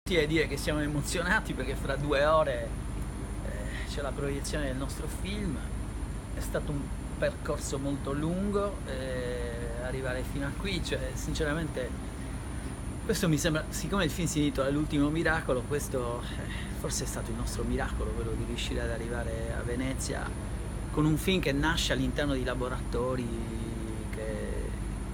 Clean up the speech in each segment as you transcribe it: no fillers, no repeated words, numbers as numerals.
Sì, è dire che siamo emozionati perché fra 2 ore c'è la proiezione del nostro film. È stato un percorso molto lungo arrivare fino a qui, cioè sinceramente questo mi sembra, siccome il film si intitola L'ultimo miracolo, questo forse è stato il nostro miracolo, quello di riuscire ad arrivare a Venezia con un film che nasce all'interno di laboratori che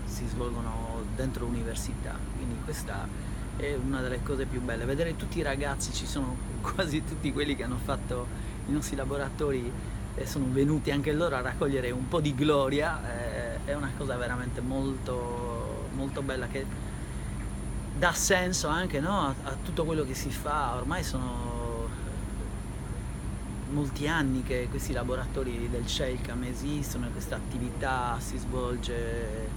si svolgono dentro l'università. Quindi questa è una delle cose più belle, vedere tutti i ragazzi, ci sono quasi tutti quelli che hanno fatto i nostri laboratori e sono venuti anche loro a raccogliere un po' di gloria, è una cosa veramente molto, molto bella che dà senso anche, no, a tutto quello che si fa. Ormai sono molti anni che questi laboratori del CELCAM esistono e questa attività si svolge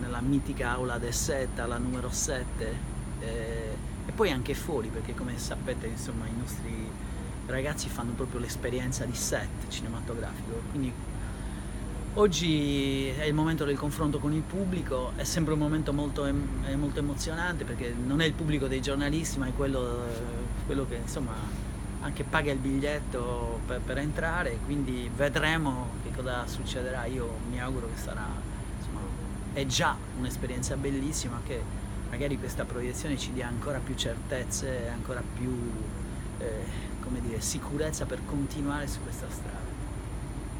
nella mitica aula del SET, la numero 7, e poi anche fuori, perché come sapete insomma i nostri ragazzi fanno proprio l'esperienza di set cinematografico. Quindi oggi è il momento del confronto con il pubblico, è sempre un momento molto emozionante perché non è il pubblico dei giornalisti, ma è quello che insomma anche paga il biglietto per entrare, quindi vedremo che cosa succederà. Io mi auguro che sarà, insomma, è già un'esperienza bellissima, che magari questa proiezione ci dia ancora più certezze, ancora più come dire, sicurezza per continuare su questa strada.